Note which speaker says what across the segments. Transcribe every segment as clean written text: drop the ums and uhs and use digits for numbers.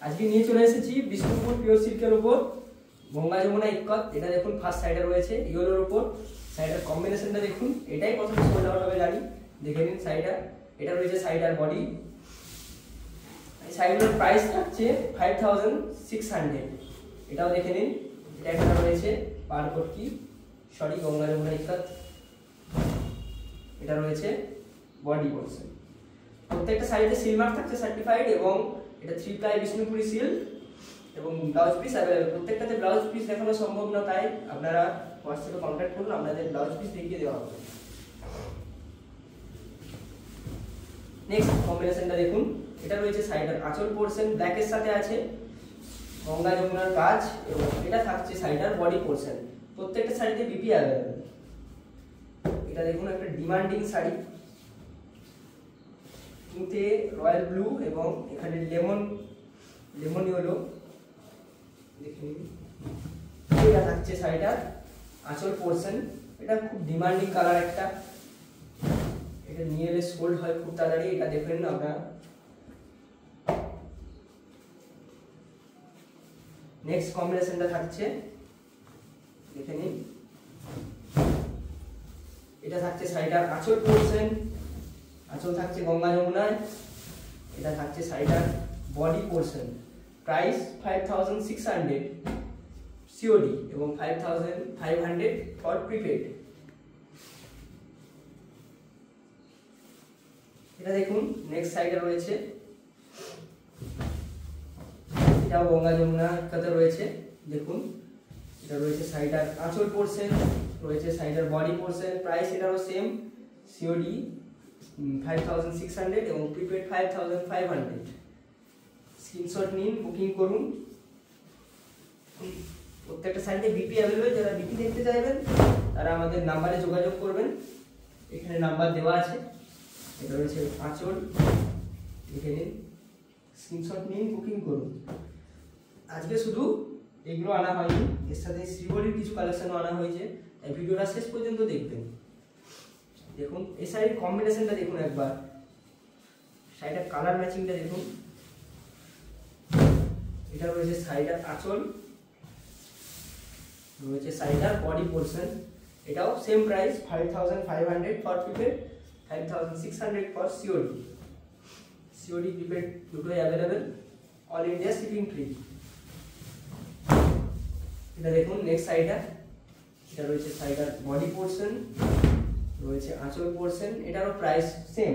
Speaker 1: আজকে নিয়ে চলে এসেছি বিষ্ণুপুর পিওর সিল্কের উপর গঙ্গা যমুনা ইক্কত। এটা দেখুন ফার্স্ট সাইডে রয়েছে ইয়েলোর উপর। সাইডের কম্বিনেশনটা দেখুন, এটাই প্রথমে সোল্ড আউট হবে জানি, দেখে নিন সাইডার। এটা রয়েছে সাইডার বডি। সাইডের প্রাইস থাকছে 5600। এটাও দেখে নিন, এটা একটা রয়েছে পারকোট কি সরি গঙ্গা যমুনা ইক্কত। এটা রয়েছে বডি পোরশন। প্রত্যেকটা সাইডে সিলভার থাকছে সার্টিফাইড এবং এটা 3 প্লাই বিষ্ণুপুরি সিল এবং ব্লাউজ পিস অ্যাভেলেবল। প্রত্যেকটাতে ব্লাউজ পিস দেখানো সম্ভব না, তাই আপনারা হোয়াটসঅ্যাপে কন্ট্যাক্ট করুন, আপনাদের ব্লাউজ পিস দেখিয়ে দেওয়া হবে। নেক্সট কম্বিনেশনটা দেখুন, এটা রয়েছে সাইডার আঁচল পোরশন, ব্ল্যাকের সাথে আছে গঙ্গা যমুনার কাজ এবং এটা থাকছে সাইডার বডি পোরশন। প্রত্যেকটা শাড়িতে বিপি অ্যাভেলেবল। এটা দেখুন একটা ডিমান্ডিং শাড়ি, কিন্তু রয়্যাল ব্লু এবং এখানে লেমন ইয়েলো দেখুন। এটা থাকছে শাড়িটার আঁচল পোরশন। এটা খুব ডিমান্ডিং কালার একটা, এটা নিয়ে এলে সোল্ড হয় খুব তাড়াতাড়ি। এটা দেখেন আপনারা। নেক্সট কম্বিনেশনটা থাকছে দেখে নিন, এটা থাকছে শাড়িটার আঁচল পোরশন। আঁচল থাকছে গঙ্গা যমুনায়। এটা থাকছে শাড়িটার বডি পোরশন। প্রাইস 5600 সিওডি এবং 5500 ফর প্রিপেড। এটা দেখুন নেক্সট সাইডে রয়েছে, এটাও গঙ্গা যমুনা ইক্কতে রয়েছে। দেখুন এটা রয়েছে সাইডার আঁচল পোরশন, রয়েছে সাইডার বডি পোরশন। প্রাইস এটারও সেম, সিওডি 5600 এবং প্রিপেড 5500। স্ক্রিনশট নিন, বুকিং করুন। প্রত্যেকটা সাইডে বিপি অ্যাভেলেবল। যারা বিপি দেখতে চাইবেন তারা আমাদের নাম্বারে যোগাযোগ করবেন, এখানে নাম্বার দেওয়া আছে। এটা রয়েছে আঁচল, দেখে নিন, স্ক্রিনশট নিন, বুকিং করুন। আজকে শুধু এগুলো আনা হয়নি, এর সাথে শ্রীবলির কিছু কালেকশনও আনা হয়েছে, তাই ভিডিওটা শেষ পর্যন্ত দেখবেন। দেখুন এই শাড়ির কম্বিনেশনটা দেখুন একবার, শাড়িটার কালার ম্যাচিংটা দেখুন। এটা রয়েছে শাড়িটার আঁচল, রয়েছে শাড়িটার বডি পোরশন। এটাও same price 5500 for prepaid, 5600 for COD. COD prepaid দুটোই available, all India shipping free. এটা দেখুন নেক্সট সাইডটা, এটা রয়েছে সাইডার বডি পোরশন, রয়েছে আঁচল পোরশন। এটারও প্রাইস সেম।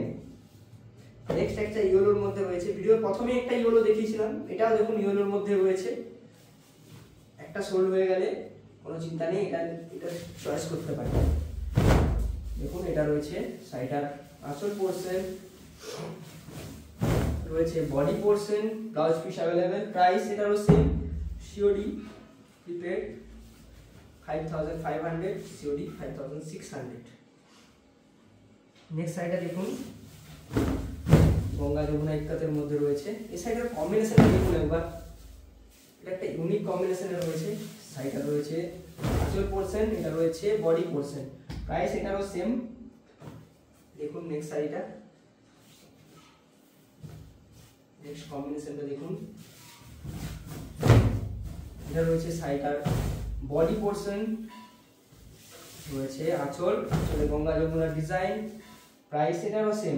Speaker 1: নেক্সট একটা ইয়েলোর মধ্যে রয়েছে, ভিডিওর প্রথমে একটা ইয়েলো দেখিয়েছিলাম, এটাও দেখুন ইয়েলোর মধ্যে রয়েছে। একটা সোল্ড হয়ে গেলে কোনো চিন্তা নেই, এটা চয়েস করতে পারেন। দেখুন এটা রয়েছে সাইডার আঁচল পোরশন, রয়েছে body portion, blouse piece available. Price এটারও same, COD prepaid 5500, COD 5600। Next সাইডটা দেখুন গঙ্গা যমুনা ইক্কতের মধ্যে রয়েছে। এই সাইডের কম্বিনেশন দেখুন একবার, এটা একটা ইউনিক কম্বিনেশনে রয়েছে। সাইডটা রয়েছে আঁচল পোরশন, এটা রয়েছে বডি পোরশন। প্রাইস এটারও সেম। দেখুন নেক্সট সাইডটা, নেক্সট কম্বিনেশনটা দেখুন। এটা রয়েছে সাইডার বডি পোরশন, রয়েছে আঁচল, আঁচলে গঙ্গা যমুনার ডিজাইন। প্রাইস এটারও সেম।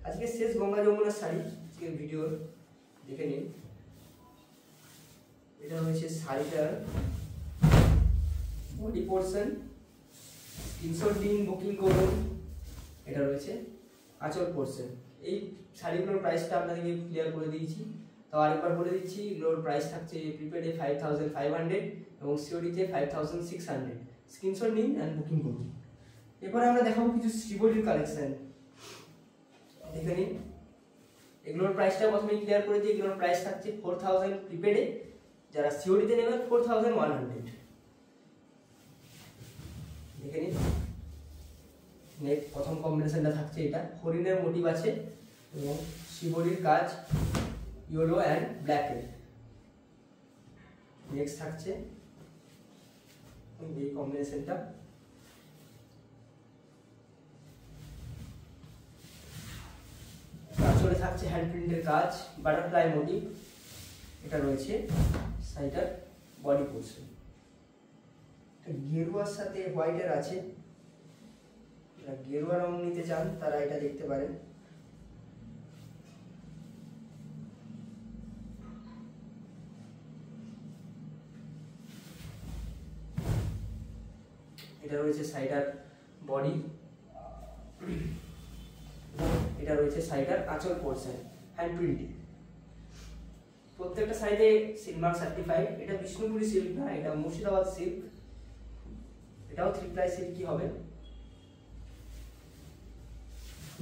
Speaker 1: আজকে শেষ গঙ্গা যমুনার শাড়ি, আজকের ভিডিওর দেখে নিন। এটা রয়েছে শাড়িটার বডি পোরশন, স্ক্রিনশট দিন, বুকিং করুন। এটা রয়েছে আঁচল পোরশন। এই শাড়িগুলোর প্রাইসটা আপনাদেরকে ক্লিয়ার করে দিয়েছি, তাও আরেকবার বলে দিচ্ছি। এগুলোর প্রাইস থাকছে প্রিপেডে 5500 এবং সিওডিতে 5600। স্ক্রিনশট নিন অ্যান্ড বুকিং করুন। এরপরে আমরা দেখাবো কিছু শ্রীবলির কালেকশন, দেখে নিন। এগুলোর প্রাইসটা প্রথমে ক্লিয়ার করে দিই। এগুলোর প্রাইস থাকছে 4000 প্রিপেডে, যারা সিওডিতে নেবেন 4100। দেখে নিন। নেক্সট প্রথম কম্বিনেশনটা থাকছে, এটা হরিণের মোটিভ আছে এবং শ্রীবলির কাজ ইয়েলো অ্যান্ড ব্ল্যাকের। নেক্সট থাকছে এই কম্বিনেশনটা, আঁচলে থাকছে হ্যান্ড প্রিন্টের কাজ, বাটারফ্লাই মোটিভ। এটা রয়েছে শাড়িটার বডি পোর্শন, গেরুয়ার সাথে হোয়াইটের আছে। গেরুয়া রং নিতে চান তারা এটা দেখতে পারেন। এটা রয়েছে শাড়িটার বডি, এটা রয়েছে শাড়িটার আঁচল পোর্শন হ্যান্ড প্রিন্টেড। প্রত্যেকটা শাড়িতে সিলমার্ক সার্টিফাইড। এটা বিষ্ণুপুরি সিল্ক না, এটা মুর্শিদাবাদ সিল্ক। এটাও 3 প্লাই সিল্কই হবে।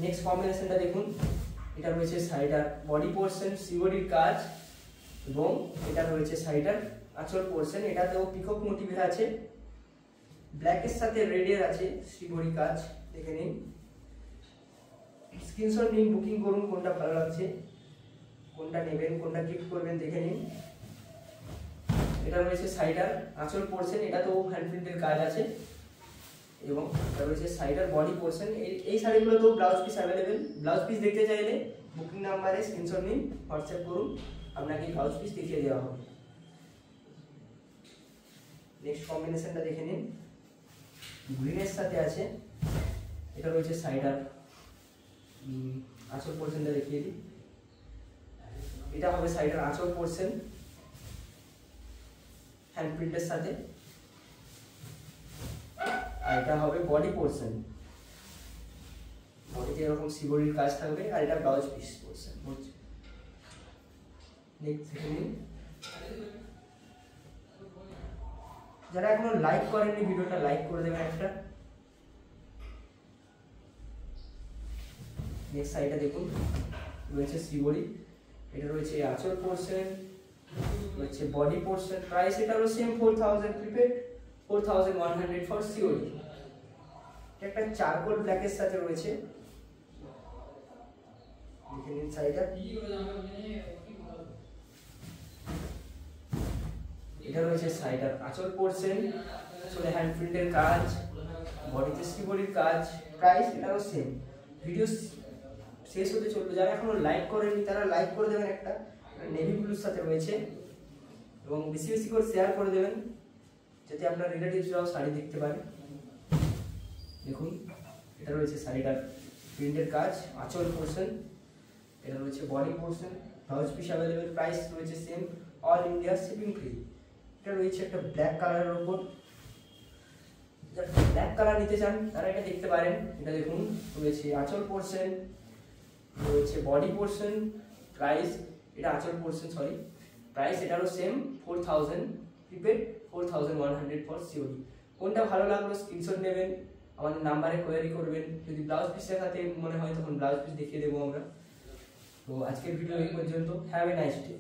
Speaker 1: নেক্সট কম্বিনেশনটা দেখুন। এটা রয়েছে শাড়িটার বডি পোর্শন সিবরির কাজ, এবং এটা রয়েছে শাড়িটার আঁচল পোর্শন। এটাতেও পিকক মোটিভে আছে, ব্ল্যাকের সাথে রেডের আছে সিবরি কাজ। দেখে নিন, স্ক্রিনশট নিন, বুকিং করুন কোনটা ভালো লাগছে, কোনটা নেবেন, কোনটা গিফট করবেন দেখে নিন। এটা রয়েছে শাড়িটার আঁচল পোর্শন, এটাতেও হ্যান্ড প্রিন্টের কাজ আছে, এবং এটা রয়েছে শাড়িটার বডি পোর্শন। এই শাড়িগুলোতেও blouse piece available. Blouse piece দেখতে চাইলে বুকিং নাম্বারে স্ক্রিনশট নিন, হোয়াটসঅ্যাপ করুন, আপনাকে ব্লাউজ পিস দেখিয়ে দেওয়া হবে। নেক্সট কম্বিনেশনটা দেখে নিন, গ্রিনের সাথে আছে। এটা রয়েছে শাড়িটার আঁচল পোর্শনটা দেখিয়ে দিই। এটা হবে শাড়িটার আঁচল পোর্শন হ্যান্ড প্রিন্টের সাথে, আর এটা হবে বডি পোর্শন। বডিতে এরকম সিবরির কাজ থাকবে, আর এটা ব্লাউজ পিস পোর্শন। নেক্সট দেখে নিন। যারা এখনো লাইক করেননি ভিডিওটা লাইক করে দেবেন একটা। নেক্সট শাড়িটা দেখুন, রয়েছে সিবরি। এটা রয়েছে আঁচল পোর্শন, রয়েছে বডি পোর্শন। প্রাইস এটারও সেম 4000 প্রিপেড, 4100 ফর সিওডি। একটা চারকোল ব্ল্যাকের সাথে রয়েছে, দেখে নিন শাড়িটা। এটা রয়েছে শাড়িটার আঁচল পোর্শন, আসলে হ্যান্ড প্রিন্টের কাজ, বডিতে সিবরির কাজ। প্রাইস এটারও সেম। ভিডিও শেষ হতে চলবে, যারা এখনো লাইক করেননি তারা লাইক করে দেবেন একটা। নেভি ব্লুর সাথে রয়েছে, এবং বেশি বেশি করে শেয়ার করে দেবেন যাতে আপনার রিলেটিভসরাও শাড়ি দেখতে পারে। দেখুন, এটা রয়েছে শাড়িটার প্রিন্টের কাজ, আঁচল পোর্শন। এটা রয়েছে body portion, blouse piece available. Price রয়েছে same, all India shipping free. এটা রয়েছে একটা ব্ল্যাক কালারের ওপর। যারা ব্ল্যাক কালার নিতে চান তারা এটা দেখতে পারেন। এটা দেখুন, রয়েছে আঁচল পোর্শন, রয়েছে বডি পোর্শন। প্রাইস এটা আঁচল পোর্শন, সরি, প্রাইস এটারও সেম 4000 প্রিপেড, 4100 ফর সিওডি। কোনটা ভালো লাগলো স্ক্রিনশট নেবেন, আমাদের নাম্বারে কোয়ারি করবেন। যদি ব্লাউজ পিস দেখাতে মনে হয় তখন ব্লাউজ পিস দেখিয়ে দেবো আমরা। তো আজকের ভিডিও এই পর্যন্ত। Have a nice day.